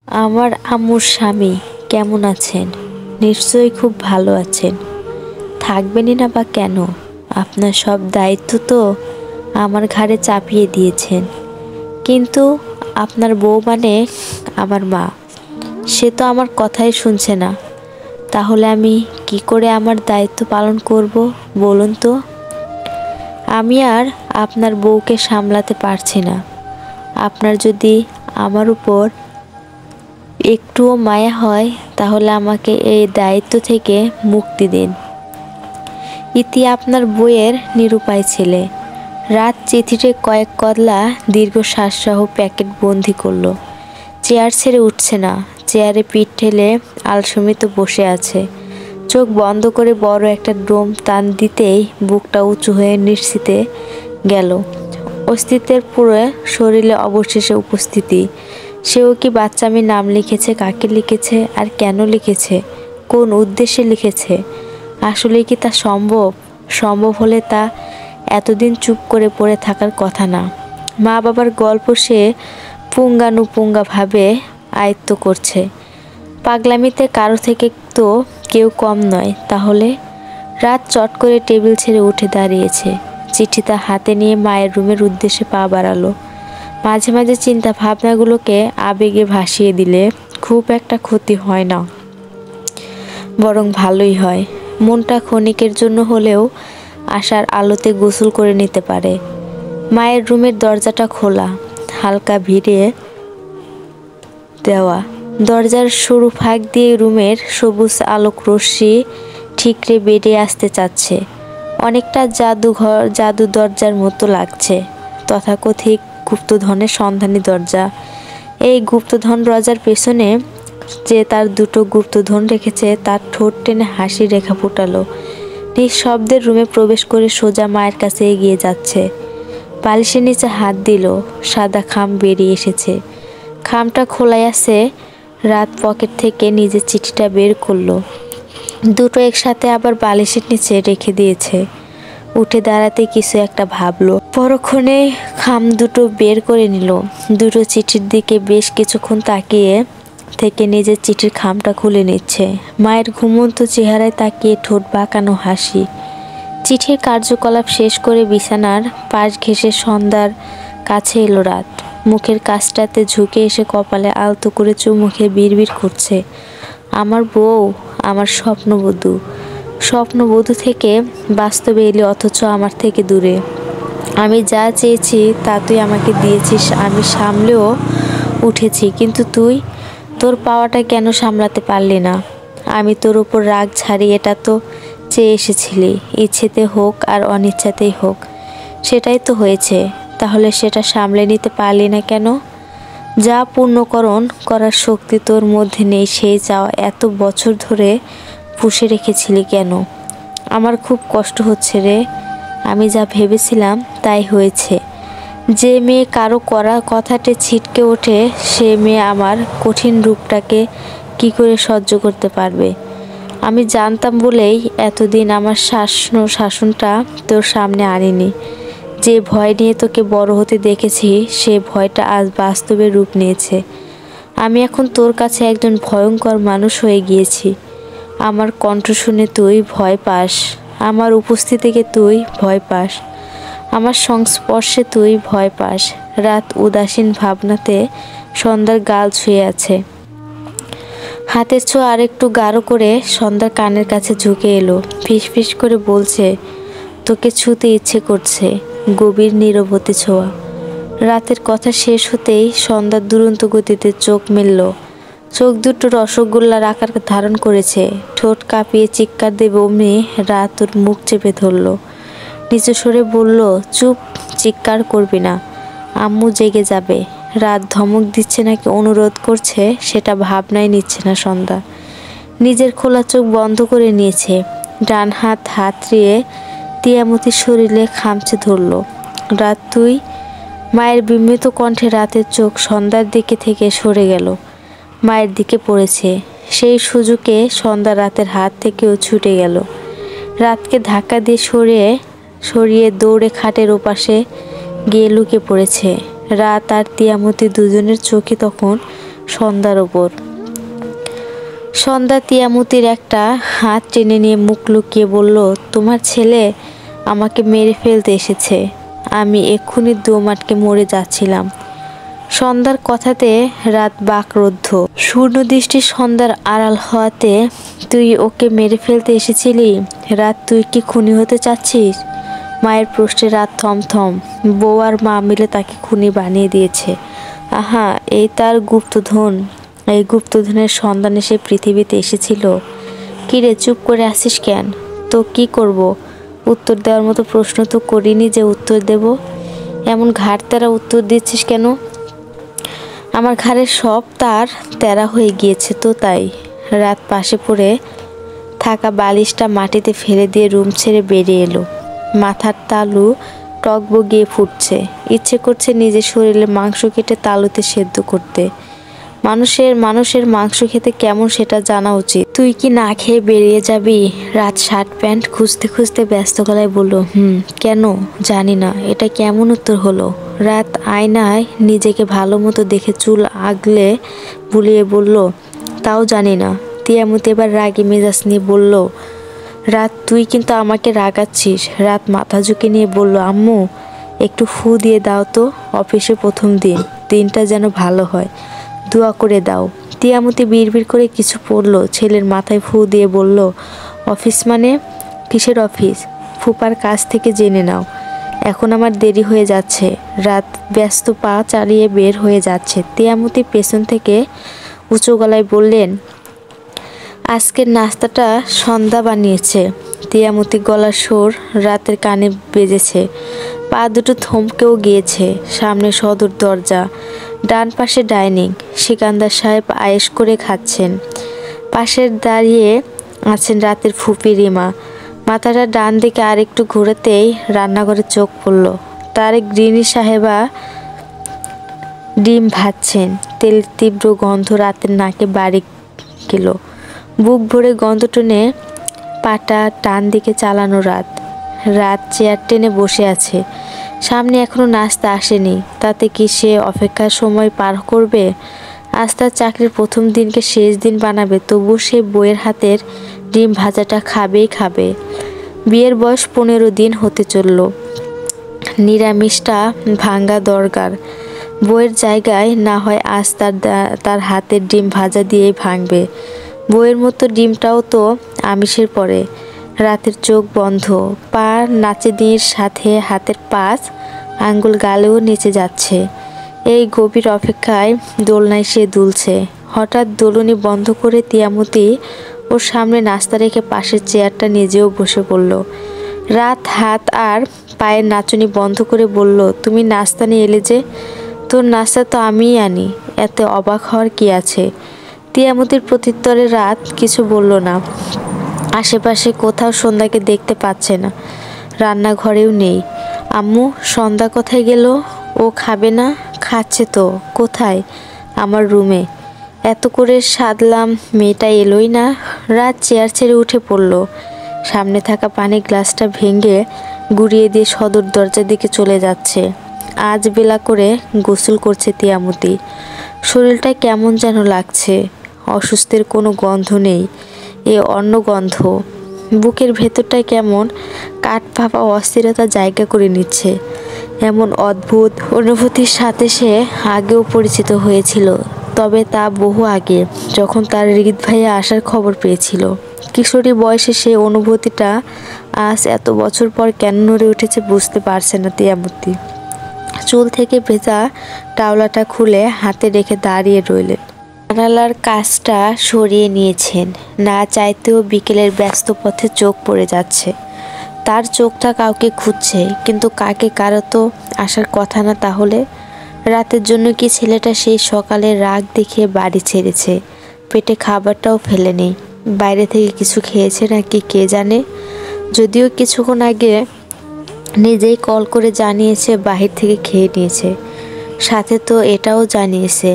আমার আম্মুর স্বামী কেমন আছেন? নিশ্চয়ই খুব ভালো আছেন। থাকবেনই না বা কেন? আপনার সব দায়িত্ব তো আমার ঘাড়ে চাপিয়ে দিয়েছেন। কিন্তু আপনার বউ মানে আমার মা, সে তো আমার কথাই শুনছে না। তাহলে আমি কি করে আমার দায়িত্ব পালন করব বলুন তো? আমি আর আপনার বউকে সামলাতে পারছি না। আপনার যদি আমার উপর একটুও মায়া হয় তাহলে আমাকে এই দায়িত্ব থেকে মুক্তি দিন। ইতি আপনার বইয়ের নিরুপায় ছেলে। রাত চিঠিতে কয়েক কদলা দীর্ঘশ্বাসসহ প্যাকেট বন্দি করলো। চেয়ার ছেড়ে উঠছে না, চেয়ারে পিঠ ঠেলে আলসেমিত বসে আছে। চোখ বন্ধ করে বড় একটা ড্রোম টান দিতেই বুকটা উঁচু হয়ে নিঃশীথে গেল। অস্তিত্বের পুরো শরীরে অবশেষে উপস্থিতি। সেও কি বাচ্চামি নাম লিখেছে, কাকে লিখেছে আর কেন লিখেছে, কোন উদ্দেশ্যে লিখেছে? আসলে কি তা সম্ভব? সম্ভব হলে তা এতদিন চুপ করে পড়ে থাকার কথা না। মা বাবার গল্প সে পুঙ্খানুপুঙ্খভাবে আয়ত্ত করছে। পাগলামিতে কারো থেকে তো কেউ কম নয়। তাহলে রাত চট করে টেবিল ছেড়ে উঠে দাঁড়িয়েছে। চিঠিটা হাতে নিয়ে মায়ের রুমের উদ্দেশ্যে পা বাড়ালো। মাঝে মাঝে চিন্তা ভাবনাগুলোকে আবেগে ভাসিয়ে দিলে খুব একটা ক্ষতি হয় না, বরং ভালোই হয়। মনটা ক্ষণিকের জন্য হলেও আশার আলোতে গোসল করে নিতে পারে। মায়ের রুমের দরজাটা খোলা, হালকা ভিড়ে দেওয়া। দরজার সরু ফাঁক দিয়ে রুমের সবুজ আলোক রশ্মি ঠিকরে বেরিয়ে আসতে চাচ্ছে। অনেকটা জাদু দরজার মতো লাগছে। তথাকথিত গুপ্তধনের সন্ধানী দরজা। এই গুপ্তধন দরজার পেছনে যে তার দুটো গুপ্তধন রেখেছে তার ঠোঁট টেনে হাসি রেখা ফোটালো। নিঃশব্দের রুমে প্রবেশ করে সোজা মায়ের কাছে এগিয়ে যাচ্ছে। বালিশের নিচে হাত দিল। সাদা খাম বেরিয়ে এসেছে। খামটা খোলাই আছে। রাত পকেট থেকে নিজের চিঠিটা বের করলো। দুটো একসাথে আবার বালিশের নিচে রেখে দিয়েছে। উঠে দাঁড়াতে কিছু একটা ভাবলো। পরক্ষণে খাম দুটো বের করে নিল। দুটো চিঠির দিকে বেশ কিছুক্ষণ তাকিয়ে থেকে নিজের চিঠির খামটা খুলে নিচ্ছে। মায়ের ঘুমন্ত চেহারায় তাকিয়ে ঠোঁট বাঁকানো হাসি। চিঠির কার্যকলাপ শেষ করে বিছানার পাশ ঘেঁষে সন্ধ্যার কাছে এলো রাত। মুখের কাছটাতে ঝুঁকে এসে কপালে আলতো করে চুমু খেয়ে বিড়বিড় করছে, আমার বউ, আমার স্বপ্নবধূ। স্বপ্নবধূ থেকে বাস্তবে এলে অথচ আমার থেকে দূরে। আমি যা চেয়েছি তা তুই আমাকে দিয়েছিস, আমি সামলেও উঠেছি, কিন্তু তুই তোর পাওয়াটা কেন সামলাতে পারলি না? আমি তোর উপর রাগ ছাড়ি এটা তো চেয়ে এসেছিলি, ইচ্ছেতে হোক আর অনিচ্ছাতেই হোক। সেটাই তো হয়েছে। তাহলে সেটা সামলে নিতে পারলি না কেন? যা পূর্ণকরণ করার শক্তি তোর মধ্যে নেই সেই চাওয়া এত বছর ধরে পুষে রেখেছিলি কেন? আমার খুব কষ্ট হচ্ছে রে। আমি যা ভেবেছিলাম তাই হয়েছে। যে মেয়ে কারো করা কথাতে ছিটকে ওঠে সে মেয়ে আমার কঠিন রূপটাকে কি করে সহ্য করতে পারবে? আমি জানতাম বলেই এতদিন আমার শাসনটা তোর সামনে আনিনি। যে ভয় নিয়ে তোকে বড় হতে দেখেছি সে ভয়টা আজ বাস্তবে রূপ নিয়েছে। আমি এখন তোর কাছে একজন ভয়ঙ্কর মানুষ হয়ে গিয়েছি। আমার কণ্ঠ শুনে তুই ভয় পাস, আমার উপস্থিতিকে তুই ভয় পাস, আমার সংস্পর্শে তুই ভয় পাস। রাত উদাসীন ভাবনাতে সন্ধ্যার গাল ছুঁয়ে আছে। হাতের ছোঁয়া আরেকটু গাঢ় করে সন্ধ্যার কানের কাছে ঝুঁকে এলো। ফিসফিস করে বলছে, তোকে ছুঁতে ইচ্ছে করছে। গভীর নীরবতা ছোঁয়া। রাতের কথা শেষ হতেই সন্ধ্যার দুরন্ত গতিতে চোখ মেলল। চোখ দুটো রসগোল্লার আকার ধারণ করেছে। ঠোঁট কাঁপিয়ে চিৎকার দেবে অমনি রাত ওর মুখ চেপে ধরল। নিচু সরে বলল, চুপ, চিৎকার করবি না, আম্মু জেগে যাবে। রাত ধমক দিচ্ছে নাকি অনুরোধ করছে সেটা ভাবনাই নিচ্ছে না সন্ধ্যা। নিজের খোলা চোখ বন্ধ করে নিয়েছে। ডান হাত হাতড়িয়ে তিয়ামতির শরীরে খামচে ধরল। রাত তুই? মায়ের বিস্মিত কণ্ঠে রাতের চোখ সন্ধ্যার দিকে থেকে সরে গেল, মায়ের দিকে পড়েছে। সেই সুযোগে সন্ধ্যা রাতের হাত থেকেও ছুটে গেল। রাতকে ধাক্কা দিয়ে সরিয়ে দৌড়ে খাটের ওপাশে গিয়ে লুকিয়ে পড়েছে। রাত আর তিয়ামতি দুজনের চোখে তখন সন্ধ্যার ওপর। সন্ধ্যা তিয়ামতির একটা হাত টেনে নিয়ে মুখ লুকিয়ে বলল, তোমার ছেলে আমাকে মেরে ফেলতে এসেছে। আমি এক্ষুনি দম আটকে মরে যাচ্ছিলাম। সন্ধ্যার কথাতে রাত বাকরুদ্ধ। শূন্যদৃষ্টি সন্ধ্যার আড়াল হওয়াতে, তুই ওকে মেরে ফেলতে এসেছিলি? রাত, তুই কি খুনি হতে চাচ্ছিস? মায়ের প্রশ্নে রাত থমথম। বউ আর মা মিলে তাকে খুনি বানিয়ে দিয়েছে। আহা, এই তার গুপ্তধন। এই গুপ্তধনের সন্ধানে সে পৃথিবীতে এসেছিল। কিরে, চুপ করে আসিস কেন? তো কি করব? উত্তর দেওয়ার মতো প্রশ্ন তো করিনি যে উত্তর দেব। এমন ঘাড় তেরা উত্তর দিচ্ছিস কেন? আমার ঘাড়ের সব তার তেরা হয়ে গিয়েছে তো, তাই। রাত পাশে পড়ে থাকা বালিশটা মাটিতে ফেলে দিয়ে রুম ছেড়ে বেরিয়ে এলো। মাথার তালু টগবগিয়ে ফুটছে। ইচ্ছে করছে নিজের শরীরে মাংস কেটে তালুতে সেদ্ধ করতে। মানুষের মাংস খেতে কেমন সেটা জানা উচিত। তুই কি না খেয়ে বেরিয়ে যাবি? রাত শার্ট প্যান্ট খুঁজতে খুঁজতে ব্যস্ত গলায় বলল, কেন? জানি না। এটা কেমন উত্তর হলো? রাত আয়নায় নিজেকে ভালো মতো দেখে চুল আগলে বুলিয়ে বলল, তাও জানি না। তিয়ামতি এবার রাগী মেজাজ নিয়ে বলল, রাত, তুই কিন্তু আমাকে রাগাচ্ছিস। রাত মাথা ঝুঁকে নিয়ে বলল, আম্মু একটু ফু দিয়ে দাও তো। অফিসে প্রথম দিন, দিনটা যেন ভালো হয়, দোয়া করে দাও। তিয়ামতি বিড়বিড় করে কিছু পড়ল। ছেলের মাথায় ফু দিয়ে বলল, অফিস মানে? কিসের অফিস? ফুপার কাছ থেকে জেনে নাও। এখন আমার দেরি হয়ে যাচ্ছে। রাত ব্যস্ত পা চালিয়ে বের হয়ে যাচ্ছে। তিয়ামতি পেছন থেকে উঁচু গলায় বললেন, আজকের নাস্তাটা সন্ধ্যা বানিয়েছে। তিয়ামতি গলার সুর রাতের কানে বেজেছে। পা দুটো থমকেও গিয়েছে। সামনে সদর দরজা, ডান পাশে ডাইনিং। সিকান্দার সাহেব আয়েশ করে খাচ্ছেন। পাশের দাঁড়িয়ে আছেন রাতের ফুপি রিমা। মাথাটা ডান দিকে আরেকটু ঘুরাতেই রান্নাঘরে চোখ পড়ল। তার গৃহিণী সাহেবা ডিম ভাজছেন। তেলের তীব্র গন্ধ রাতের নাকে বাড়ি গেল। বুক ভরে গন্ধ টেনে পাটা টান দিকে চালানো রাত চেয়ার টেনে বসে আছে। সামনে এখনো নাস্তা আসেনি। তাতে কি সে অপেক্ষার সময় পার করবে? আজ তার চাকরির প্রথম দিনকে শেষ দিন বানাবে, তবু সে বইয়ের হাতের ডিম ভাজাটা খাবেই খাবে। বিয়ের বয়স 15 দিন হতে চলল। নিরামিষটা ভাঙ্গা দরকার। বইয়ের জায়গায় না হয় আজ তার হাতের ডিম ভাজা দিয়েই ভাঙবে। বইয়ের মতো ডিমটাও তো আমিষের পরে। রাতের চোখ বন্ধ। পা নাচেনির সাথে হাতের 5 আঙ্গুল গালেও নেচে যাচ্ছে। এই গভীর অপেক্ষায় দোলনায় সে দুলছে। হঠাৎ দোলনি বন্ধ করে তিয়ামতি ওর সামনে নাস্তা রেখে পাশের চেয়ারটা নিজেও বসে পড়ল। রাত হাত আর পায়ের নাচনি বন্ধ করে বলল, তুমি নাস্তা নিয়ে এলে যে? তোর নাস্তা তো আমিই আনি, এতে অবাক হওয়ার কি আছে? তিয়ামতির প্রত্যুত্তরে রাত কিছু বলল না। আশেপাশে কোথাও সন্ধ্যাকে দেখতে পাচ্ছে না। রান্নাঘরেও নেই। আম্মু, সন্ধ্যা কোথায় গেল? ও খাবে না? খাচ্ছে তো। কোথায়? আমার রুমে। এত করে সাধলাম, মেয়েটা এলোই না। রাত চেয়ার ছেড়ে উঠে পড়ল। সামনে থাকা পানির গ্লাসটা ভেঙে গুড়িয়ে দিয়ে সদর দরজার দিকে চলে যাচ্ছে। আজ বেলা করে গোসল করছে তিয়ামতি। শরীরটা কেমন যেন লাগছে। অসুস্থের কোনো গন্ধ নেই, এ অন্য গন্ধ। বুকের ভেতরটায় কেমন কাঠ ফাঁপা অস্থিরতা জায়গা করে নিচ্ছে। এমন অদ্ভুত অনুভূতির সাথে সে আগেও পরিচিত হয়েছিল, তবে তা বহু আগে, যখন তার হৃদ ভাইয়া আসার খবর পেয়েছিল। কিশোরী বয়সে সেই অনুভূতিটা আজ এত বছর পর কেন নড়ে উঠেছে বুঝতে পারছে না তিয়ামতি। চুল থেকে ভেজা টাওলাটা খুলে হাতে রেখে দাঁড়িয়ে রইলেন। জানালার কাজটা সরিয়ে নিয়েছেন। না চাইতেও বিকেলের ব্যস্ত পথে চোখ পড়ে যাচ্ছে। তার চোখটা কাউকে খুঁজছে, কিন্তু কাকে? কারো তো আসার কথা না। তাহলে রাতের জন্য কি ছেলেটা সেই সকালে রাগ দেখিয়ে বাড়ি ছেড়েছে? পেটে খাবারটাও ফেলেনি। বাইরে থেকে কিছু খেয়েছে নাকি কে জানে। যদিও কিছুক্ষণ আগে নিজেই কল করে জানিয়েছে বাহির থেকে খেয়ে নিয়েছে। সাথে তো এটাও জানিয়েছে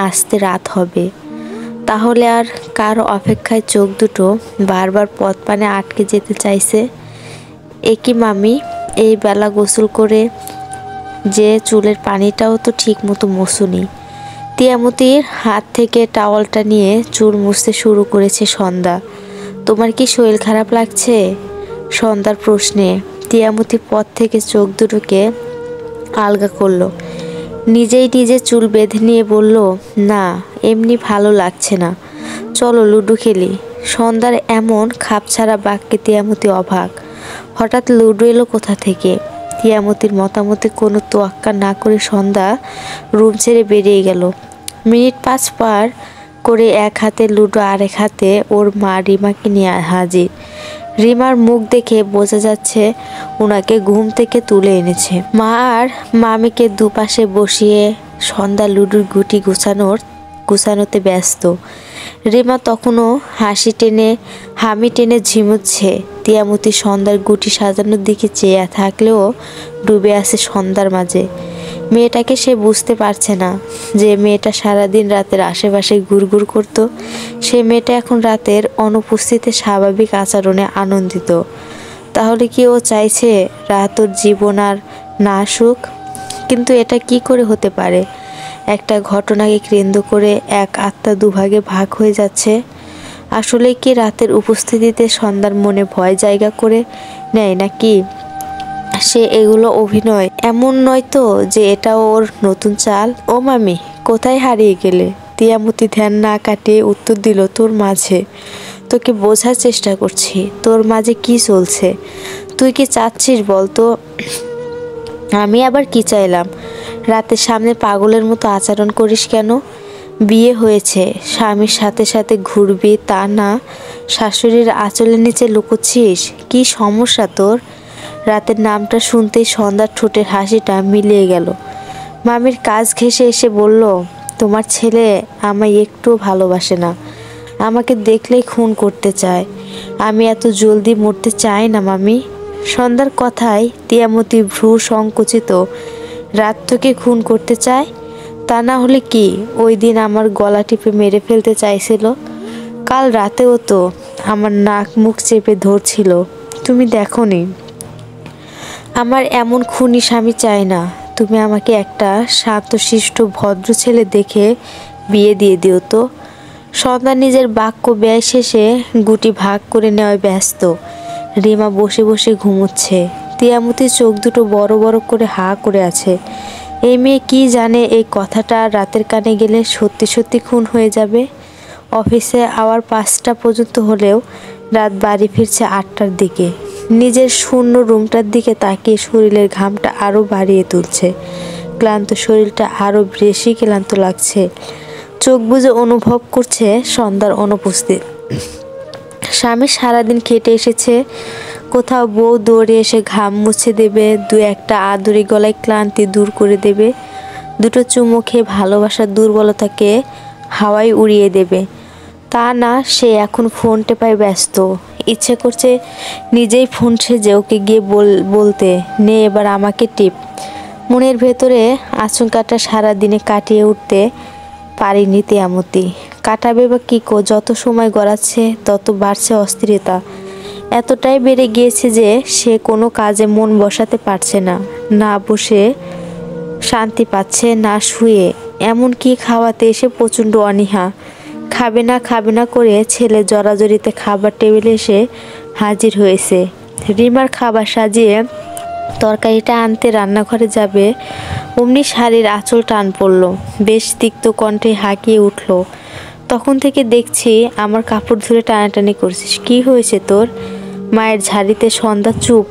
আসতে রাত হবে। তাহলে আর কার অপেক্ষায় চোখ দুটো বারবার পথ পানে আটকে যেতে চাইছে? একই মামি, এই বেলা গোসল করে যে চুলের পানিটাও তো ঠিক মতো মোছুনি। তিয়ামতির হাত থেকে টাওয়ালটা নিয়ে চুল মুছতে শুরু করেছে সন্ধ্যা। তোমার কি শরীর খারাপ লাগছে? সন্ধ্যার প্রশ্নে তিয়ামতি পথ থেকে চোখ দুটোকে আলগা করলো। নিজেই নিজে চুল বেঁধে নিয়ে বলল, না এমনি ভালো লাগছে না, চলো লুডো খেলি। সন্ধ্যার এমন খাপছাড়া বাক্যে তিয়ামতি অবাক। হঠাৎ লুডো এলো কোথা থেকে? তিয়ামতির মতামতে কোনো তোয়াক্কা না করে সন্ধ্যা রুম ছেড়ে বেরিয়ে গেল। মিনিট 5 পার করে এক হাতে লুডো আরেক হাতে ওর মা রিমাকে নিয়ে হাজির। রিমার মুখ দেখে বোঝা যাচ্ছে ওনাকে ঘুম থেকে তুলে এনেছে। মা আর মামিকে দুপাশে বসিয়ে সন্ধ্যা লুডোর গুটি গুছানোতে ব্যস্ত। রিমা তখনও হামি টেনে ঝিমুচ্ছে। তিয়ামতি সন্ধ্যার গুটি সাজানোর দিকে চেয়ে থাকলেও ডুবে আছে সন্ধ্যার মাঝে। মেয়েটাকে সে বুঝতে পারছে না যে মেয়েটা সারাদিন রাতের আশেপাশে ঘুরঘুর করত, সে মেয়েটা এখন রাতের অনুপস্থিতিতে স্বাভাবিক আচরণে আনন্দিত। তাহলে কি ও চাইছে রাত ওর জীবন আর না আসুক? কিন্তু এটা কি করে হতে পারে? একটা ঘটনাকে কেন্দ্র করে এক আত্মা দুভাগে ভাগ হয়ে যাচ্ছে। আসলে কি রাতের উপস্থিতিতে সন্ধ্যার মনে ভয় জায়গা করে নেয়, নাকি সে এগুলো অভিনয়? এমন নয় তো যে এটা ওর নতুন চাল? ও মামি, কোথায় হারিয়ে গেলে? তিয়ামতি ধ্যান না কাটিয়ে উত্তর দিল, তোর মাঝে। তোকে বোঝার চেষ্টা করছি, তোর মাঝে কি চলছে। তুই কি চাচ্ছিস বলতো? আমি আবার কি চাইলাম? রাতের সামনে পাগলের মতো আচরণ করিস কেন? বিয়ে হয়েছে, স্বামীর সাথে সাথে ঘুরবি তা না, শাশুড়ির আঁচলের নিচে লুকোচ্ছিস। কি সমস্যা তোর? রাতের নামটা শুনতেই সন্ধ্যার ঠোঁটের হাসিটা মিলিয়ে গেল। মামির কাজ ঘেঁষে এসে বলল, তোমার ছেলে আমায় একটুও ভালোবাসে না, আমাকে দেখলেই খুন করতে চায়। আমি এত জলদি মরতে চাই না মামি। সন্ধ্যার কথায় তিয়ামতি ভ্রু সংকুচিত। রাত তোকে খুন করতে চায়? তা না হলে কি ওই দিন আমার গলা টিপে মেরে ফেলতে চাইছিল? কাল রাতেও তো আমার নাক মুখ চেপে ধরছিল, তুমি দেখোনি? আমার এমন খুনি স্বামী চাই না। তুমি আমাকে একটা শান্তশিষ্ট ভদ্র ছেলে দেখে বিয়ে দিয়ে দিও তো। সন্ধ্যা নিজের বাক্য ব্যয় শেষে গুটি ভাগ করে নেওয়ায় ব্যস্ত। রিমা বসে বসে ঘুমোচ্ছে। তিয়ামতির চোখ দুটো বড় বড় করে হা করে আছে। এই মেয়ে কি জানে এই কথাটা রাতের কানে গেলে সত্যি সত্যি খুন হয়ে যাবে। অফিসে আওয়ার 5টা পর্যন্ত হলেও রাত বাড়ি ফিরছে 8টার দিকে। নিজের শূন্য রুমটার দিকে তাকিয়ে শরীরের ঘামটা আরও বাড়িয়ে তুলছে। ক্লান্ত শরীরটা আরও বেশি ক্লান্ত লাগছে। চোখ বুজে অনুভব করছে সন্ধ্যার অনুপস্থিত। স্বামী সারাদিন খেটে এসেছে, কোথাও বউ দৌড়ে এসে ঘাম মুছে দেবে, দু একটা আদুরি গলায় ক্লান্তি দূর করে দেবে, দুটো চুমু খেয়ে ভালোবাসার দুর্বলতাকে হাওয়ায় উড়িয়ে দেবে। তা না, সে এখন ফোন টেপায় ব্যস্ত। ইচ্ছে করছে নিজেই ফোন সেজে ওকে গিয়ে বলতে, নে এবার আমাকে টিপ। মনের ভেতরে আচমকাটা সারাদিনে কাটিয়ে উঠতে পারিনি তিয়ামতি। কাটাবে বা কী যত সময় গড়াচ্ছে তত বাড়ছে অস্থিরতা। এতটাই বেড়ে গিয়েছে যে সে কোনো কাজে মন বসাতে পারছে না, না বসে শান্তি পাচ্ছে, না শুয়ে, এমনকি খাওয়াতে এসে প্রচণ্ড অনীহা। খাবে না করে ছেলে জড়াজড়িতে খাবার টেবিলে এসে হাজির হয়েছে। রিমার খাবার সাজিয়ে তরকারিটা আনতে রান্নাঘরে যাবে, অমনি শাড়ির আঁচল টান পড়ল। বেশ তিক্ত কণ্ঠে হাঁকিয়ে উঠল, তখন থেকে দেখছি আমার কাপড় ধরে টানাটানি করছিস, কি হয়েছে তোর? মায়ের ঝাড়িতে সন্ধ্যা চুপ,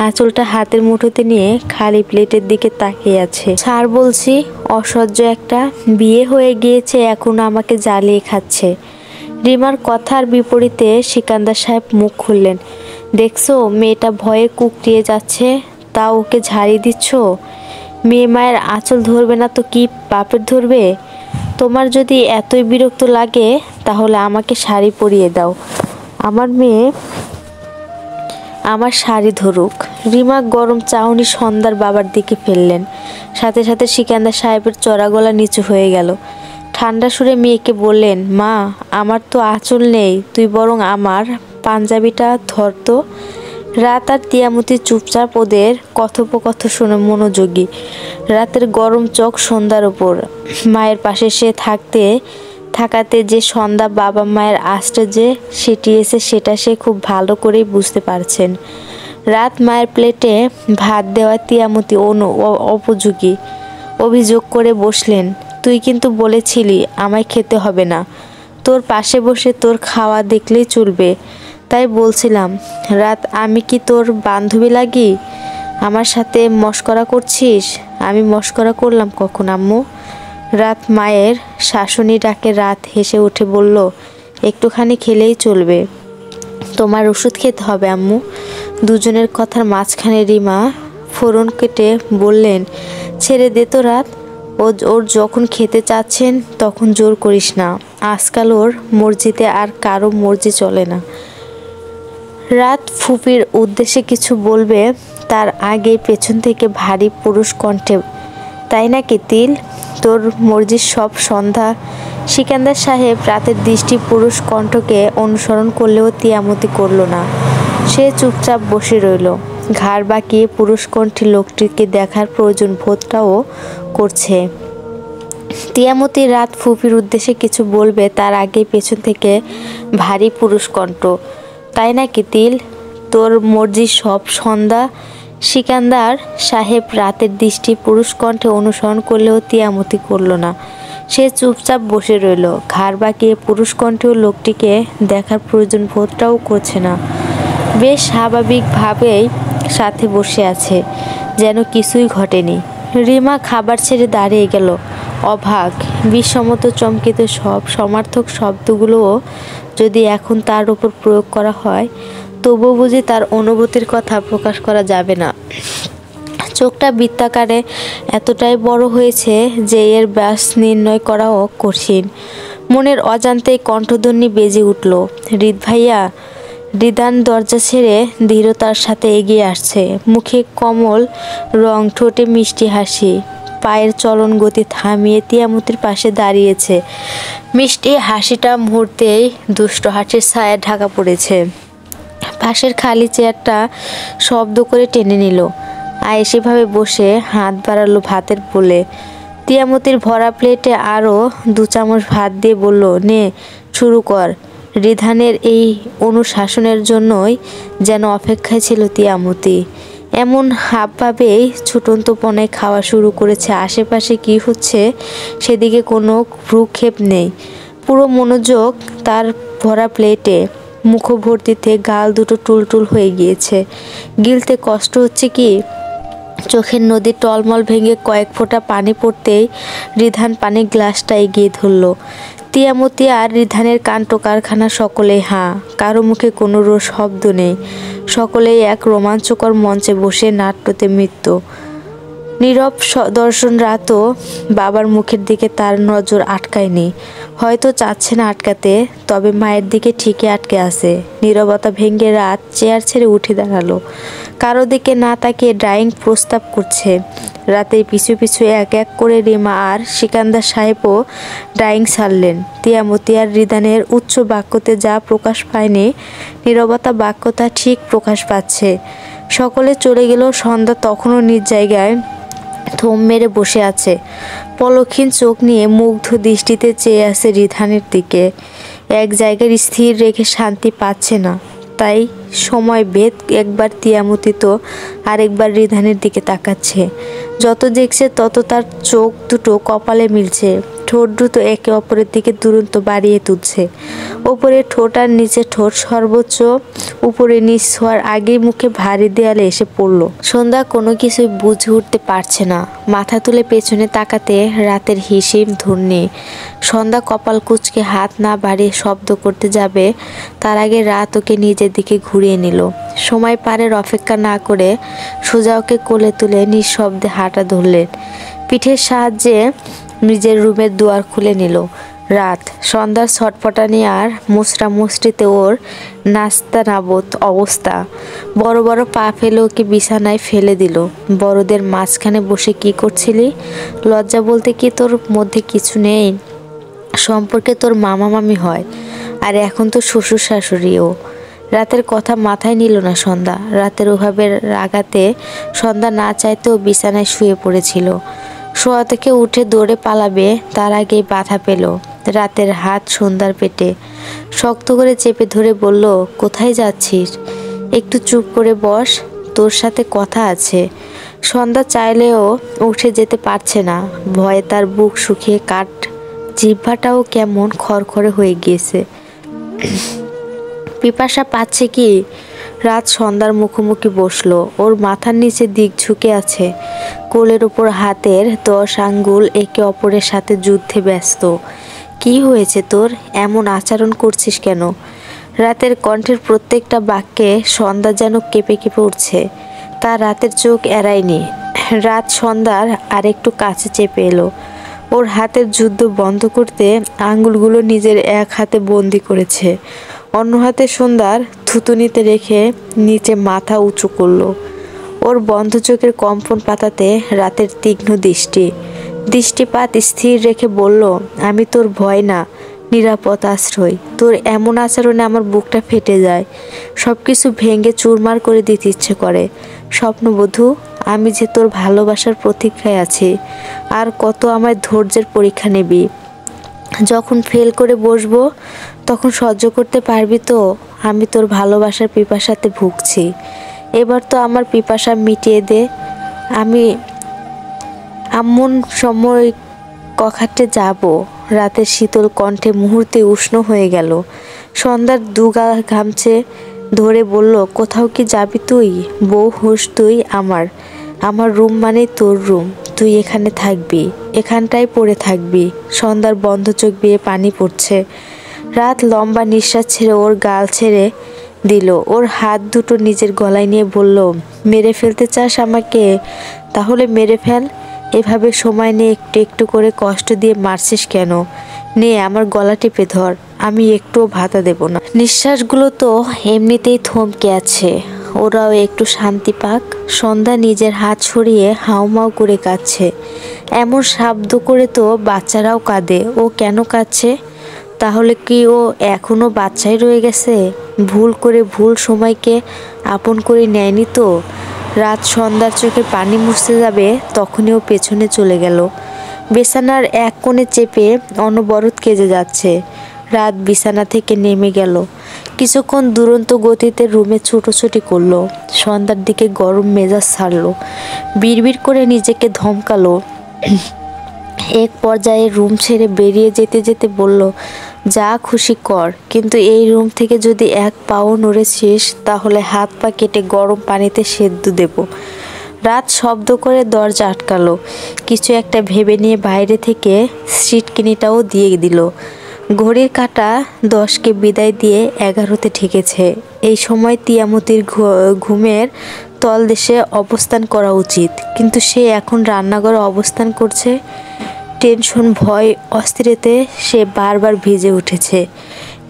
আঁচলটা হাতের মুঠোতে নিয়ে খালি প্লেটের দিকে তাকিয়ে আছে। ছাড় বলছি, অসহ্য একটা। বিয়ে হয়ে গিয়েছে, এখন আমাকে জ্বালিয়ে খাচ্ছে। রিমার কথার বিপরীতে সিকান্দার সাহেব মুখ খুললেন। দেখছো মেয়েটা ভয়ে কুকড়িয়ে যাচ্ছে, তা ওকে ঝাড়ি দিচ্ছ? মেয়ে মায়ের আঁচল ধরবে না তো কি বাপের ধরবে? তোমার যদি এতই বিরক্ত লাগে তাহলে আমাকে শাড়ি পরিয়ে দাও, আমার মেয়ে আমার শাড়ি ধরুক। রিমা গরম চাউনি সন্ধ্যার বাবার দিকে ফেললেন। সাথে সাথে সিকান্দার সাহেবের চড়া গলা নিচু হয়ে গেল। ঠান্ডা সুরে মেয়েকে বললেন, মা আমার তো আঁচল নেই, তুই বরং আমার পাঞ্জাবিটা ধর তো। রাত আর তিয়ামতি চুপচাপ ওদের কথোপকথন শুনে মনোযোগী। রাতের গরম চোখ সন্ধ্যার ওপর। মায়ের পাশে সে থাকাতে যে সন্ধ্যা বাবা মায়ের আঁচটা যে সিটিয়েছে সেটা সে খুব ভালো করেই বুঝতে পারছেন। রাত মায়ের প্লেটে ভাত দেওয়া তিয়ামতি উপযোগী অভিযোগ করে বসলেন, তুই কিন্তু বলেছিলি আমায় খেতে হবে না, তোর পাশে বসে তোর খাওয়া দেখলেই চলবে, তাই বলছিলাম। রাত, আমি কি তোর বান্ধবী লাগি? আমার সাথে মশকরা করছিস? আমি মশকরা করলাম কখন আম্মু? রাত মায়ের শাশুড়ি ডাকে রাত হেসে উঠে বলল, একটুখানি খেলেই চলবে, তোমার ওষুধ খেতে হবে আম্মু। দুজনের কথার মাঝখানে রিমা ফোড়ন কেটে বললেন, ছেড়ে দে তো রাত, ওর যখন খেতে চাচ্ছেন তখন জোর করিস না, আজকাল ওর মর্জিতে আর কারো মর্জি চলে না। রাত ফুপির উদ্দেশ্যে কিছু বলবে তার আগে পেছন থেকে ভারী পুরুষ কণ্ঠে, তাই নাকি তিল, তোর মর্জির সব সন্ধ্যা? সিকান্দার সাহেব রাতের দৃষ্টি পুরুষ কণ্ঠকে অনুসরণ করলেও তিয়ামতি করল না। সে চুপচাপ বসে রইল, ঘাড় বাঁকিয়ে পুরুষ কণ্ঠী লোকটিকে দেখার প্রয়োজন বোধটাও করছে। তিয়ামতি রাত ফুপির উদ্দেশ্যে কিছু বলবে তার আগে পেছন থেকে ভারী পুরুষ কণ্ঠ, তাই নাকি তিল, তোর মর্জি সব সন্ধ্যা? সিকান্দার সাহেব রাতের দৃষ্টি পুরুষ কণ্ঠে অনুসরণ করলেও তিয়ামতি করল না। সে চুপচাপ বসে রইল, ঘাড় বাঁকিয়ে পুরুষ কণ্ঠেও লোকটিকে দেখার প্রয়োজন বোধটাও করছে না। বেশ স্বাভাবিকভাবেই সাথে বসে আছে, যেন কিছুই ঘটেনি। রিমা খাবার ছেড়ে দাঁড়িয়ে গেল, অবাক বিস্মত চমকিত। সব সমার্থক শব্দগুলোও যদি এখন তার উপর প্রয়োগ করা হয় তবু বুঝি তার অনুভূতির কথা প্রকাশ করা যাবে না। চোখটা বৃত্তাকারে এতটাই বড় হয়েছে যে এর ব্যাস নির্ণয় করাও কঠিন। মনের অজান্তেই কণ্ঠধ্বনি বেজে উঠল, হৃদ ভাইয়া। রিদান দরজা ছেড়ে ধীরতার সাথে এগিয়ে আসছে, মুখে কমল রং, ঠোঁটে মিষ্টি হাসি। পায়ের চলন গতি থামিয়ে তিয়ামতির পাশে দাঁড়িয়েছে। মিষ্টি হাসিটা মুহূর্তেই দুষ্ট হাসির ছায়া ঢাকা পড়েছে। পাশের খালি চেয়ারটা শব্দ করে টেনে নিল। আয়েসিভাবে বসে হাত বাড়ালো ভাতের বলে। তিয়ামতির ভরা প্লেটে আরও 2 চামচ ভাত দিয়ে বলল, নে শুরু কর। রিধানের এই অনুশাসনের জন্যই যেন অপেক্ষায় ছিল তিয়ামতি। এমন হাবভাবেই ছুটন্তপনায় খাওয়া শুরু করেছে। আশেপাশে কি হচ্ছে সেদিকে কোনো ভ্রুক্ষেপ নেই। পুরো মনোযোগ তার ভরা প্লেটে। মুখভর্তিতে গাল দুটো টুলটুল হয়ে গিয়েছে। গিলতে কষ্ট হচ্ছে কি? চোখের নদীর টলমল ভেঙে কয়েক ফোঁটা পানি পড়তেই রিধান পানির গ্লাসটা এগিয়ে ধরল। তিয়ামতি আর রিধানের কাণ্ড কারখানা সকলেই হাঁ, কারো মুখে কোনো শব্দ নেই। সকলেই এক রোমাঞ্চকর মঞ্চে বসে নাট্যতে মৃত্যু। নীরব দর্শন। রাতও বাবার মুখের দিকে তার নজর আটকায়নি। হয়তো চাচ্ছে না আটকাতে, তবে মায়ের দিকে ঠিকই আটকে আছে। নীরবতা ভেঙে রাত চেয়ার ছেড়ে উঠে দাঁড়ালো। কারো দিকে না তাকিয়ে ড্রয়িং প্রস্তাব করছে। রাতের পিছু পিছু এক এক করে রিমা আর সিকান্দার সাহেবও ড্রয়িং ছাড়লেন। তিয়ামতি আর রিদানের উচ্চ বাক্যতে যা প্রকাশ পায়নি, নীরবতা বাক্যতা ঠিক প্রকাশ পাচ্ছে। সকলে চলে গেল। সন্ধ্যা তখনও নিজ জায়গায় থম মেরে বসে আছে। পলক্ষীন চোখ নিয়ে মুগ্ধ দৃষ্টিতে চেয়ে আছে রিধানের দিকে। এক জায়গায় স্থির রেখে শান্তি পাচ্ছে না। তাই সময় ভেদ একবার তিয়ামতি তো আরেকবার রিধানের দিকে তাকাচ্ছে। যত দেখছে তত তার চোখ দুটো কপালে মিলছে। ঠোঁট দুটো একে অপরের দিকে দুরন্ত বাড়িয়ে তুলছে। ওপরে ঠোঁট আর নিচে ঠোঁট সর্বোচ্চ উপরে নিচ হওয়ার আগেই মুখে ভারী দেয়ালে এসে পড়ল। সন্ধ্যা কোনো কিছুই বুঝে উঠতে পারছে না। মাথা তুলে পেছনে তাকাতে রাতের হিসেব ধরনি। সন্ধ্যা কপাল কুঁচকে হাত না বাড়িয়ে শব্দ করতে যাবে, তার আগে রাত ওকে নিজের দিকে ঘুরিয়ে নিল। সময় পারের অপেক্ষা না করে সোজা ওকে কোলে তুলে নিঃশব্দে হাঁটা ধরলেন। পিঠের সাহায্যে নিজের রুমের দুয়ার খুলে নিল। রাত সন্ধ্যার ছটফটানি আর মুচড়া মুচড়িতে ওর নাস্তানাবুদ অবস্থা। বড় বড় পা ফেলে ওকে বিছানায় ফেলে দিল। বড়দের মাঝখানে বসে কি করছিলি? লজ্জা বলতে কি তোর মধ্যে কিছু নেই? সম্পর্কে তোর মামা মামি হয়, আর এখন তো শ্বশুর শাশুড়িও। রাতের কথা মাথায় নিল না সন্ধ্যা। রাতের ওভাবে রাগাতে সন্ধ্যা না চাইতেও বিছানায় শুয়ে পড়েছিল। শোয়া থেকে উঠে দৌড়ে পালাবে, তার আগেই বাধা পেল রাতের হাত সন্ধ্যার পেটে। শক্ত করে চেপে ধরে বলল, কোথায় যাচ্ছিস? একটু চুপ করে বস, তোর সাথে কথা আছে। সন্ধ্যা চাইলেও উঠে যেতে পারছে না। ভয়ে তার বুক শুকিয়ে কাঠ, জিহ্বাটাও কেমন খড়খড়ে হয়ে গিয়েছে। পিপাসা পাচ্ছে কি? রাত সন্ধ্যার মুখোমুখি বসলো। ওর মাথার নিচে দিক ঝুঁকে আছে, কোলের উপর হাতের 10 আঙ্গুল একে অপরের সাথে যুদ্ধে ব্যস্ত। কি হয়েছে তোর? এমন আচরণ করছিস কেন? রাতের কণ্ঠের প্রত্যেকটা বাক্যে সন্ধ্যা যেন কেঁপে কেঁপে উঠছে। তার রাতের চোখ এড়ায়নি। রাত সন্ধ্যার আরেকটু কাছে চেপে এলো। ওর হাতের যুদ্ধ বন্ধ করতে আঙ্গুলগুলো নিজের এক হাতে বন্দি করেছে। অন্য হাতে সন্ধ্যার থুতুনিতে রেখে নিচে মাথা উঁচু করলো। ওর বন্ধ চোখের কম্পন পাতাতে রাতের তীক্ষ্ণ দৃষ্টিপাত স্থির রেখে বলল, আমি তোর ভয় না, নিরাপদ আশ্রয়। তোর এমন আচরণে আমার বুকটা ফেটে যায়, সব কিছু ভেঙে চুরমার করে দিতে ইচ্ছে করে। স্বপ্নবধূ, আমি যে তোর ভালোবাসার প্রতীক্ষায় আছি। আর কত আমায় ধৈর্যের পরীক্ষা নিবি? যখন ফেল করে বসবো তখন সহ্য করতে পারবি তো? আমি তোর ভালোবাসার পিপাসাতে ভুগছি, এবার তো আমার পিপাসা মিটিয়ে দে। আমি এমন সময় কখাটে যাব। রাতের শীতল কণ্ঠে মুহূর্তে উষ্ণ হয়ে গেল। সন্ধ্যার দুগা ঘামছে ধরে বলল, কোথাও কি যাবি তুই? বউ হোস তুই আমার। আমার রুম মানে তোর রুম, তুই এখানে থাকবি, এখানটায় পড়ে থাকবি। সন্ধ্যার বন্ধ চোখ বেয়ে পানি পড়ছে। রাত লম্বা নিঃশ্বাস ছেড়ে ওর গাল ছেড়ে দিল। ওর হাত দুটো নিজের গলায় নিয়ে বলল, মেরে ফেলতে চাস আমাকে? তাহলে মেরে ফেল। এভাবে সময় নিয়ে একটু একটু করে কষ্ট দিয়ে মারছিস কেন? নে, আমার গলা টিপে ধর, আমি একটুও ভাতা দেব না। নিঃশ্বাসগুলো তো এমনিতেই থমকে আছে, ওরাও একটু শান্তি পাক। সন্ধ্যা নিজের হাত সরিয়ে হাউমাউ করে কাঁদছে। এমন শব্দ করে তো বাচ্চারাও কাঁদে, ও কেন কাঁদছে? তাহলে কি ও এখনো বাচ্চাই রয়ে গেছে? ভুল করে ভুল সময়কে আপন করে নেয়নি তো? রাত সন্ধ্যার চোখে পানি মুছতে যাবে তখনই ও পেছনে চলে গেল। বিছানার এক কোণে চেপে অনবরত কেঁদে যাচ্ছে। রাত বিছানা থেকে নেমে গেল। কিছুক্ষণ দুরন্ত গতিতে রুমে ছুটোছুটি করলো। সন্ধ্যার দিকে গরম মেজাজ ছাড়লো। বিড়বিড় করে নিজেকে ধমকালো। এক পর্যায়ে রুম ছেড়ে বেরিয়ে যেতে যেতে বলল, যা খুশি কর, কিন্তু এই রুম থেকে যদি এক পাও নড়েছিস তাহলে হাত পা কেটে গরম পানিতে সেদ্ধ দেব। রাত শব্দ করে দরজা আটকালো। কিছু একটা ভেবে নিয়ে বাইরে থেকে সিটকিনিটাও দিয়ে দিল। ঘড়ির কাঁটা 10কে বিদায় দিয়ে 11তে ঠেকেছে। এই সময় তিয়ামতির ঘুমের তলদেশে অবস্থান করা উচিত, কিন্তু সে এখন রান্নাঘরে অবস্থান করছে। টেনশন, ভয়, অস্থিরতে সে বারবার ভিজে উঠেছে।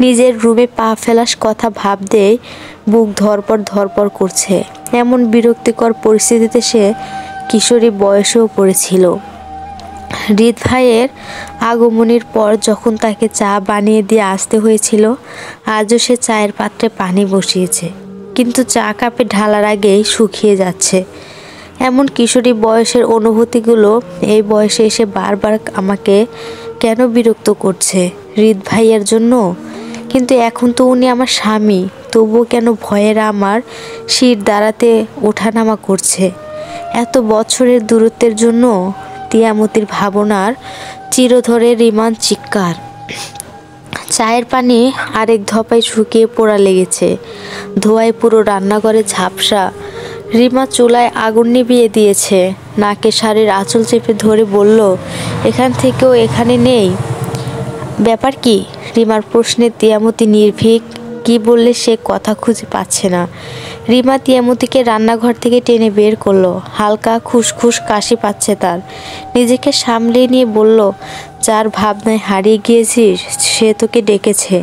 নিজের রুমে পা ফেলার কথা ভাবতেই বুক ধরপড় করছে। এমন বিরক্তিকর পরিস্থিতিতে সে কিশোরী বয়সেও পড়েছিল। হৃদ ভাইয়ের আগমনের পর যখন তাকে চা বানিয়ে দিয়ে আসতে হয়েছিল, আজও সে চায়ের পাত্রে পানি বসিয়েছে, কিন্তু চা কাপে ঢালার আগেই শুকিয়ে যাচ্ছে। এমন কিশোরী বয়সের অনুভূতিগুলো এই বয়সে এসে বারবার আমাকে কেন বিরক্ত করছে? হৃদ ভাইয়ের জন্য? কিন্তু এখন তো উনি আমার স্বামী, তবুও কেন ভয়েরা আমার শির দাঁড়াতে ওঠানামা করছে? এত বছরের দূরত্বের জন্য? তিয়ামতির ভাবনার চিরধরে রিমান চিৎকার। চায়ের পানি আরেক ধপায় শুকিয়ে পোড়া লেগেছে। ধোঁয়ায় পুরো রান্নাঘরে ঝাপসা। রিমা চুলায় আগুন নিভিয়ে দিয়েছে। নাকে শাড়ির আঁচল চেপে ধরে বলল, এখান থেকেও এখানে নেই? ব্যাপার কি? রিমার প্রশ্নে তিয়ামতি নির্ভীক। কি বললে সে কথা খুঁজে পাচ্ছে না। রিমা তিয়ামতিকে রান্নাঘর থেকে টেনে বের করলো। হালকা খুসখুস কাশি পাচ্ছে তার। নিজেকে সামলে নিয়ে বলল, যার ভাবনায় হারিয়ে গিয়েছিস সে তোকে ডেকেছে।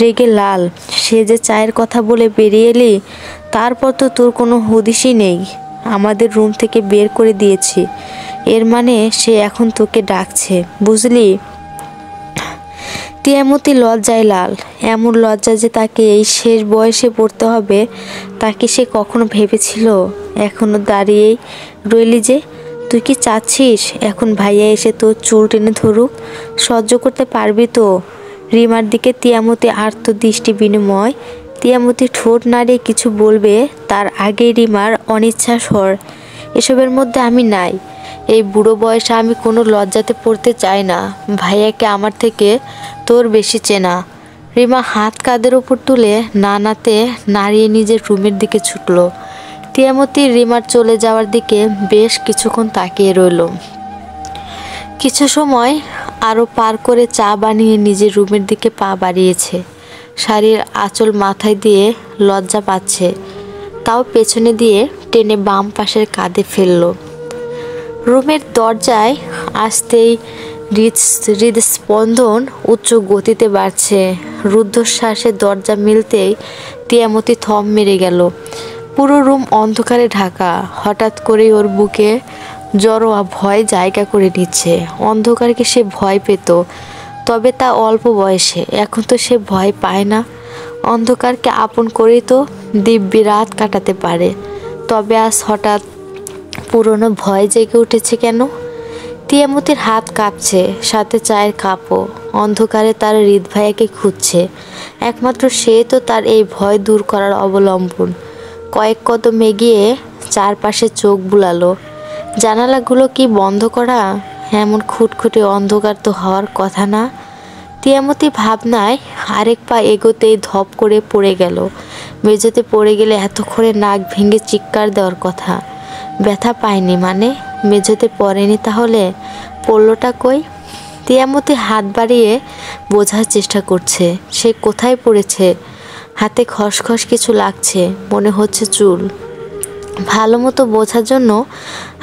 রেগে লাল। সে যে চায়ের কথা বলে বেরিয়ে এলি, তারপর তো তোর কোনো হদিশই নেই। আমাদের রুম থেকে বের করে দিয়েছি, এর মানে সে এখন তোকে ডাকছে, বুঝলি? তিয়ামতি লজ্জায় লাল। এমন লজ্জা যে তাকে এই শেষ বয়সে পড়তে হবে তাকে সে কখনো ভেবেছিল? এখনো দাঁড়িয়েই রইলি যে? তুই কি চাচ্ছিস এখন ভাইয়া এসে তোর চুল টেনে ধরুক? সহ্য করতে পারবি তো? রিমার দিকে তিয়ামতি আর্ত দৃষ্টি বিনিময়। তিয়ামতি ঠোঁট নাড়িয়ে কিছু বলবে তার আগেই রিমার অনিচ্ছা স্বর, এসবের মধ্যে আমি নাই। এই বুড়ো বয়সে আমি কোনো লজ্জাতে পড়তে চাই না। ভাইয়াকে আমার থেকে তোর বেশি চেনা। রিমা হাত কাঁধের ওপর তুলে নানাতে নাড়িয়ে নিজের রুমের দিকে ছুটল। তিয়ামতি রিমার চলে যাওয়ার দিকে বেশ কিছুক্ষণ তাকিয়ে রইল। কিছু সময় আরও পার করে চা বানিয়ে নিজের রুমের দিকে পা বাড়িয়েছে। শাড়ির আঁচল মাথায় দিয়ে লজ্জা পাচ্ছে, তাও পেছনে দিয়ে টেনে বাম পাশের কাঁধে ফেলল। রুমের দরজায় আসতেই হৃদস্পন্দন উচ্চ গতিতে বাড়ছে। রুদ্ধশ্বাসে দরজা মিলতেই তিয়ামতি থম মেরে গেল। পুরো রুম অন্ধকারে ঢাকা। হঠাৎ করেই ওর বুকে জড়োয়া ভয় জায়গা করে নিচ্ছে। অন্ধকারকে সে ভয় পেত, তবে তা অল্প বয়সে। এখন তো সে ভয় পায় না। অন্ধকারকে আপন করেই তো দিব্যি রাত কাটাতে পারে। তবে আজ হঠাৎ পুরনো ভয় জেগে উঠেছে কেন? তিয়ামতির হাত কাঁপছে, সাথে চায়ের কাপও। অন্ধকারে তার হৃদ ভাইয়াকে খুঁজছে। একমাত্র সে তো তার এই ভয় দূর করার অবলম্বন। কয়েক কদম এগিয়ে চারপাশে চোখ বুলালো। জানালাগুলো কি বন্ধ করা? এমন খুটখুটে অন্ধকার তো হওয়ার কথা না। তিয়ামতি ভাবনায় আরেক পা এগোতেই ধপ করে পড়ে গেল। মেঝেতে পড়ে গেলে এতক্ষণে নাক ভেঙে চিৎকার দেওয়ার কথা। ব্যথা পায়নি মানে? মেঝেতে পড়েনি তাহলে পড়লোটা কই? তিয়ামতি হাত বাড়িয়ে বোঝার চেষ্টা করছে সে কোথায় পড়েছে। হাতে খসখস কিছু লাগছে, মনে হচ্ছে চুল। ভালো মতো বোঝার জন্য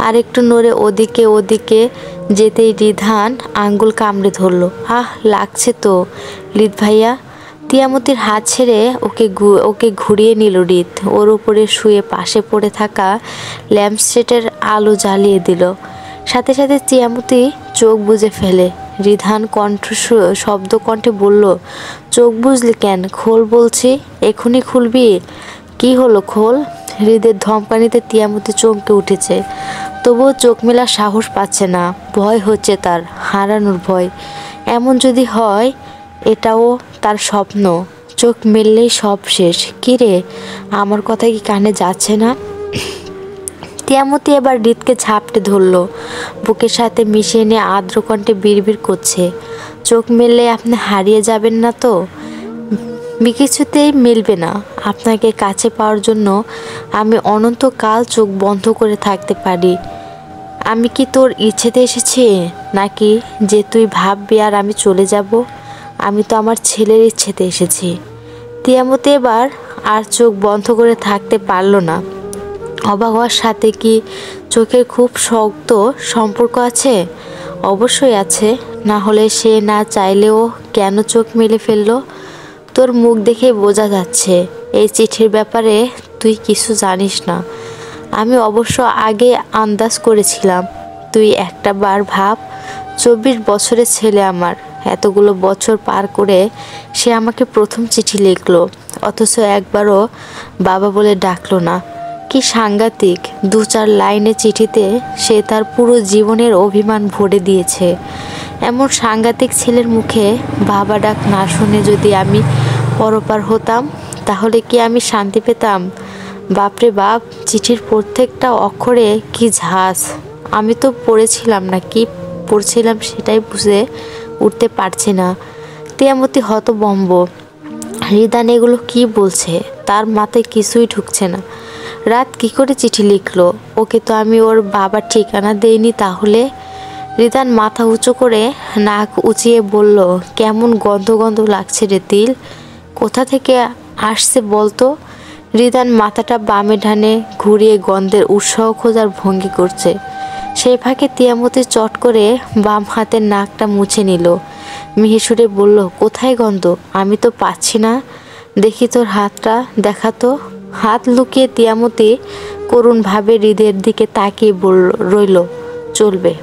আরেকটু নড়ে ওদিকে যেতেই রিধান আঙ্গুল কামড়ে ধরল। আহ, লাগছে তো রিদ ভাইয়া। তিয়ামতির হাত ছেড়ে ওকে ঘুরিয়ে নিল রিদ। ওর উপরে শুয়ে পাশে পড়ে থাকা ল্যাম্পশেডের আলো জ্বালিয়ে দিল। সাথে সাথে তিয়ামতি চোখ বুজে ফেলে। রিধান শব্দ কণ্ঠে বলল, চোখ বুঝলি কেন? খোল বলছি, এখনই খুলবি। কি হলো, খোল। হৃদের ধমকানিতে তিয়ামতি চমকে উঠেছে, তবুও চোখ মেলার সাহস পাচ্ছে না। ভয় হচ্ছে তার, হারানোর ভয়। এমন যদি হয় এটাও তার স্বপ্ন, চোখ মেললেই সব শেষ। কিরে, আমার কথা কি কানে যাচ্ছে না? তিয়ামতি এবার হৃদকে ঝাপটে ধরল, বুকের সাথে মিশিয়ে নিয়ে আর্দ্র কণ্ঠে বিড়বিড় করছে, চোখ মেললে আপনি হারিয়ে যাবেন না তো? কিছুতেই মিলবে না। আপনাকে কাছে পাওয়ার জন্য আমি অনন্তকাল চোখ বন্ধ করে থাকতে পারি। আমি কি তোর ইচ্ছেতে এসেছি নাকি যে তুই ভাববি আর আমি চলে যাব? আমি তো আমার ছেলের ইচ্ছেতে এসেছি। তিয়ামতি এবার আর চোখ বন্ধ করে থাকতে পারল না। অবাক হওয়ার সাথে কি চোখের খুব শক্ত সম্পর্ক আছে? অবশ্যই আছে, না হলে সে না চাইলেও কেন চোখ মেলে ফেললো? তোর মুখ দেখে বোঝা যাচ্ছে এই চিঠির ব্যাপারে তুই কিছু জানিস না। আমি অবশ্য আগে আন্দাজ করেছিলাম। তুই একটা বার ভাব, 24 বছরের ছেলে আমার, এতগুলো বছর পার করে সে আমাকে প্রথম চিঠি লিখলো, অথচ একবারও বাবা বলে ডাকলো না। কি সাংঘাতিক! 2-4 লাইনের চিঠিতে সে তার পুরো জীবনের অভিমান ভরে দিয়েছে। এমন সাংঘাতিক ছেলের মুখে বাবা ডাক না শুনে যদি আমি পরপার হতাম, তাহলে কি আমি শান্তি পেতাম? বাপরে বাপ, চিঠির প্রত্যেকটা অক্ষরে কি ঝাঁজ! আমি তো পড়েছিলাম না, কি পড়ছিলাম সেটাই বুঝে উঠতে পারছি না। তিয়ামতি হতভম্ব। রিদান এগুলো কি বলছে? তার মাথায় কিছুই ঢুকছে না। রাত কি করে চিঠি লিখলো? ওকে তো আমি ওর বাবার ঠিকানা দেইনি তাহলে? রিদান মাথা উঁচু করে নাক উঁচিয়ে বলল, কেমন গন্ধ গন্ধ লাগছে রে তিল, কোথা থেকে আসছে বলতো? রিদান মাথাটা বামে ডানে ঘুরিয়ে গন্ধের উৎস খোঁজার ভঙ্গি করছে। সেই ফাঁকে তিয়ামতি চট করে বাম হাতের নাকটা মুছে নিল। মিহিসুরে বলল, কোথায় গন্ধ? আমি তো পাচ্ছি না। দেখি তোর হাতটা দেখাতো। হাত লুকিয়ে তিয়ামতি করুণভাবে হৃদের দিকে তাকিয়ে রইল। চলবে।